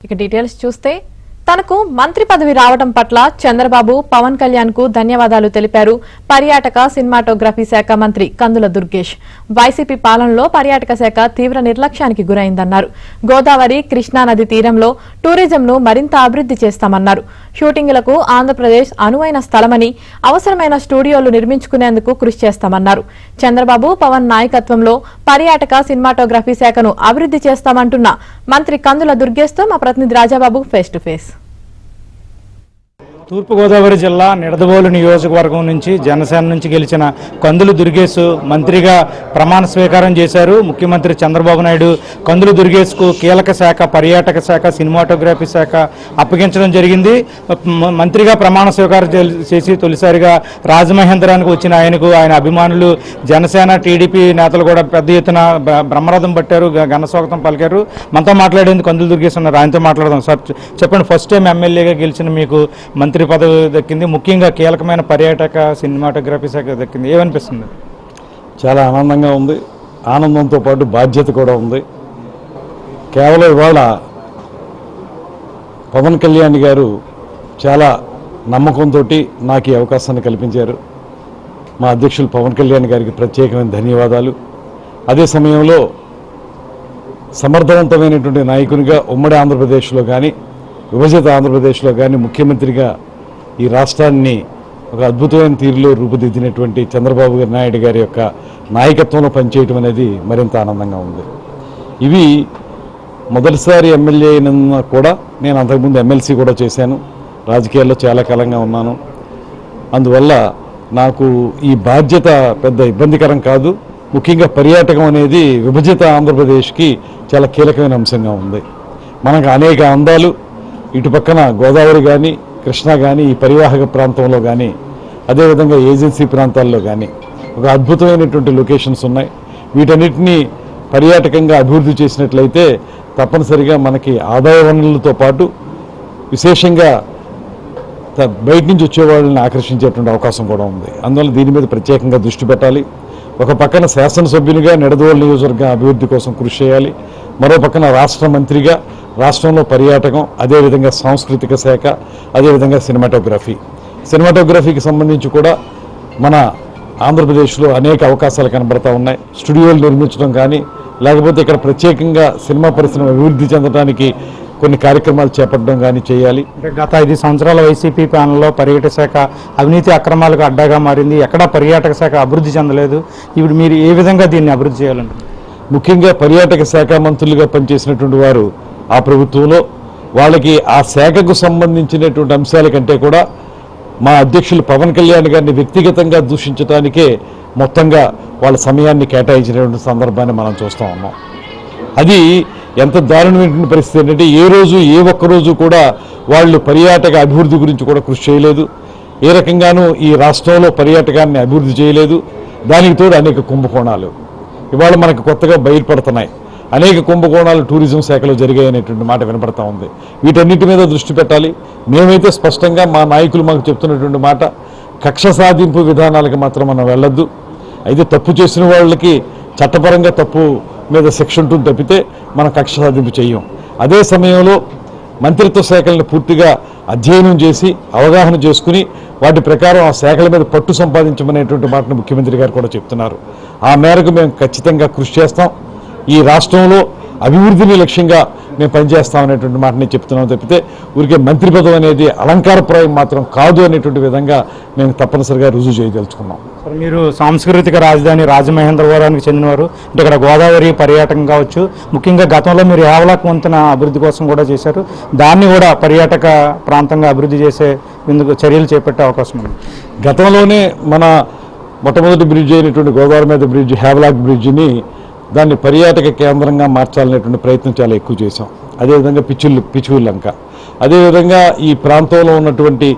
ఇక డీటెయిల్స్ చూస్తే తనకు మంత్రి పదవి రావడం పట్ల చంద్రబాబు పవన్ కళ్యాణ్ కు ధన్యవాదాలు తెలిపారు పర్యాటక సినిమాటోగ్రఫీ శాఖ మంత్రి కందుల దుర్గేష్. వైసీపీ పాలనలో పర్యాటక శాఖ తీవ్ర నిర్లక్ష్యానికి గురైందన్నారు. గోదావరి కృష్ణా నది తీరంలో టూరిజంను మరింత అభివృద్ధి చేస్తామన్నారు. షూటింగులకు ఆంధ్రప్రదేశ్ అనువైన స్థలమని, అవసరమైన స్టూడియోలు నిర్మించుకునేందుకు కృషి చేస్తామన్నారు. చంద్రబాబు పవన్ నాయకత్వంలో పర్యాటక సినిమాటోగ్రఫీ శాఖను అభివృద్ధి చేస్తామంటున్న మంత్రి కందుల దుర్గేష్ తో మా ప్రతినిధి రాజాబాబు ఫేస్ టు ఫేస్. తూర్పుగోదావరి జిల్లా నిడదవోలు నియోజకవర్గం నుంచి జనసేన నుంచి గెలిచిన కందులు దుర్గేష్ మంత్రిగా ప్రమాణ స్వీకారం చేశారు. ముఖ్యమంత్రి చంద్రబాబు నాయుడు కందులు దుర్గేష్కు కీలక శాఖ పర్యాటక శాఖ సినిమాటోగ్రఫీ శాఖ అప్పగించడం జరిగింది. మంత్రిగా ప్రమాణ స్వీకారం చేసి తొలిసారిగా రాజమహేంద్రానికి వచ్చిన ఆయన అభిమానులు జనసేన టీడీపీ నేతలు కూడా పెద్ద ఎత్తున బ్రహ్మరథం పట్టారు, ఘన స్వాగతం పలికారు. మనతో మాట్లాడేందుకు కందులు దుర్గేష్ ఉన్నారు, ఆయనతో మాట్లాడదాం. సార్ చెప్పండి, ఫస్ట్ టైం ఎమ్మెల్యేగా గెలిచిన మీకు మంత్రి పదవి దక్కింది, ముఖ్యంగా కీలకమైన పర్యాటక సినిమాటోగ్రఫీ శాఖ దక్కింది, ఏమనిపిస్తుంది? చాలా ఆనందంగా ఉంది. ఆనందంతో పాటు బాధ్యత కూడా ఉంది. కేవలం ఇవాళ పవన్ కళ్యాణ్ గారు చాలా నమ్మకంతో నాకు ఈ అవకాశాన్ని కల్పించారు. మా అధ్యక్షులు పవన్ కళ్యాణ్ గారికి ప్రత్యేకమైన ధన్యవాదాలు. అదే సమయంలో సమర్థవంతమైనటువంటి నాయకునిగా ఉమ్మడి ఆంధ్రప్రదేశ్లో కానీ విభజిత ఆంధ్రప్రదేశ్లో కానీ ముఖ్యమంత్రిగా ఈ రాష్ట్రాన్ని ఒక అద్భుతమైన తీరులో రూపుదిద్దినటువంటి చంద్రబాబు నాయుడు గారి యొక్క నాయకత్వంలో పనిచేయటం అనేది మరింత ఆనందంగా ఉంది. ఇవి మొదటిసారి ఎమ్మెల్యే అయినా కూడా నేను అంతకుముందు ఎమ్మెల్సీ కూడా చేశాను, రాజకీయాల్లో చాలా కాలంగా ఉన్నాను. అందువల్ల నాకు ఈ బాధ్యత పెద్ద ఇబ్బందికరం కాదు. ముఖ్యంగా పర్యాటకం అనేది విభజిత ఆంధ్రప్రదేశ్కి చాలా కీలకమైన అంశంగా ఉంది. మనకు అనేక అందాలు ఇటు పక్కన గోదావరి కానీ కృష్ణా కానీ ఈ పరివాహక ప్రాంతంలో కానీ అదేవిధంగా ఏజెన్సీ ప్రాంతాల్లో కానీ ఒక అద్భుతమైనటువంటి లొకేషన్స్ ఉన్నాయి. వీటన్నిటినీ పర్యాటకంగా అభివృద్ధి చేసినట్లయితే తప్పనిసరిగా మనకి ఆదాయ వనరులతో పాటు విశేషంగా బయట నుంచి వచ్చే వాళ్ళని ఆకర్షించేటువంటి అవకాశం కూడా ఉంది. అందువల్ల దీని మీద ప్రత్యేకంగా దృష్టి పెట్టాలి. ఒక పక్కన శాసనసభ్యునిగా నిడదవోలు నియోజకవర్గం అభివృద్ధి కోసం కృషి చేయాలి. మరో పక్కన రాష్ట్ర మంత్రిగా రాష్ట్రంలో పర్యాటకం, అదేవిధంగా సాంస్కృతిక శాఖ, అదేవిధంగా సినిమాటోగ్రఫీకి సంబంధించి కూడా మన ఆంధ్రప్రదేశ్లో అనేక అవకాశాలు కనబడతా ఉన్నాయి. స్టూడియోలు నిర్మించడం కానీ లేకపోతే ఇక్కడ ప్రత్యేకంగా సినిమా పరిశ్రమ అభివృద్ధి చెందడానికి కొన్ని కార్యక్రమాలు చేపట్టడం కానీ చేయాలి. గత 5 సంవత్సరాల వైసీపీ పాలనలో పర్యాటక శాఖ అవినీతి అక్రమాలకు అడ్డాగా మారింది, ఎక్కడా పర్యాటక శాఖ అభివృద్ధి చెందలేదు. ఇప్పుడు మీరు ఏ విధంగా దీన్ని అభివృద్ధి చేయాలండి? ముఖ్యంగా పర్యాటక శాఖ మంత్రులుగా పనిచేసినటువంటి వారు ఆ ప్రభుత్వంలో వాళ్ళకి ఆ శాఖకు సంబంధించినటువంటి అంశాల కంటే కూడా మా అధ్యక్షులు పవన్ కళ్యాణ్ గారిని వ్యక్తిగతంగా దూషించడానికే మొత్తంగా వాళ్ళ సమయాన్ని కేటాయించినటువంటి సందర్భాన్ని మనం చూస్తూ ఉన్నాం. అది ఎంత దారుణమైన పరిస్థితి ఏంటంటే ఏ ఒక్కరోజు కూడా వాళ్ళు పర్యాటక అభివృద్ధి గురించి కూడా కృషి చేయలేదు. ఏ రకంగానూ ఈ రాష్ట్రంలో పర్యాటకాన్ని అభివృద్ధి చేయలేదు. దానికి తోడు అనేక కుంభకోణాలు ఇవాళ మనకు కొత్తగా బయలుపడుతున్నాయి. అనేక కుంభకోణాలు టూరిజం శాఖలో జరిగాయనేటువంటి మాట వినపడతా ఉంది. వీటన్నిటి మీద దృష్టి పెట్టాలి. మేమైతే స్పష్టంగా మా నాయకులు మాకు చెప్తున్నటువంటి మాట, కక్ష సాధింపు విధానాలకు మాత్రం మనం వెళ్ళొద్దు. అయితే తప్పు చేసిన వాళ్ళకి చట్టపరంగా తప్పు మీద శిక్ష ఉంటుంది తప్పితే మనం కక్ష సాధింపు చెయ్యం. అదే సమయంలో మంత్రిత్వ శాఖలను పూర్తిగా అధ్యయనం చేసి అవగాహన చేసుకుని వాటి ప్రకారం ఆ శాఖల మీద పట్టు సంపాదించమనేటువంటి మాటను ముఖ్యమంత్రి గారు కూడా చెప్తున్నారు. ఆ మేరకు మేము ఖచ్చితంగా కృషి చేస్తాం. ఈ రాష్ట్రంలో అభివృద్ధిని లక్ష్యంగా మేము పనిచేస్తామనేటువంటి మాటని చెప్తున్నాం తప్పితే ఊరికే మంత్రి పదవి అనేది అలంకారప్రాయం మాత్రం కాదు అనేటువంటి విధంగా మేము తప్పనిసరిగా రుజువు చేయదలుచుకున్నాం. సార్, మీరు సాంస్కృతిక రాజధాని రాజమహేంద్రవరానికి చెందినవారు. అంటే ఇక్కడ గోదావరి పర్యాటకం కావచ్చు, ముఖ్యంగా గతంలో మీరు యావలాక్ వంతెన అభివృద్ధి కోసం కూడా చేశారు. దాన్ని కూడా పర్యాటక ప్రాంతంగా అభివృద్ధి చేసే ఇందుకు చర్యలు చేపట్టే అవకాశం ఉంది. గతంలోనే మన మొట్టమొదటి బ్రిడ్జ్ అయినటువంటి గోదావరి మీద బ్రిడ్జ్, హ్యావలాక్ బ్రిడ్జిని దాన్ని పర్యాటక కేంద్రంగా మార్చాలనేటువంటి ప్రయత్నం చాలా ఎక్కువ చేశాం. అదేవిధంగా పిచ్చుగుల్ లంక, అదేవిధంగా ఈ ప్రాంతంలో ఉన్నటువంటి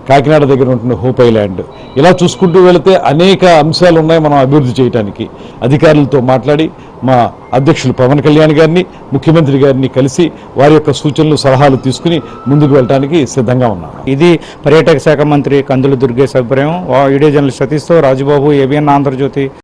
కాకినాడ దగ్గర ఉంటున్న హోప్ ఐలాండ్, ఇలా చూసుకుంటూ వెళితే అనేక అంశాలు ఉన్నాయి మనం అభివృద్ధి చేయడానికి. అధికారులతో మాట్లాడి మా అధ్యక్షులు పవన్ కళ్యాణ్ గారిని, ముఖ్యమంత్రి గారిని కలిసి వారి యొక్క సూచనలు సలహాలు తీసుకుని ముందుకు వెళ్ళడానికి సిద్ధంగా ఉన్నాం. ఇది పర్యాటక శాఖ మంత్రి కందుల దుర్గేష్ అభిప్రాయం. వీడియో జర్నలిస్ట్ సతీష్తో రాజుబాబు, ఏబిఎన్ ఆంధ్రజ్యోతి.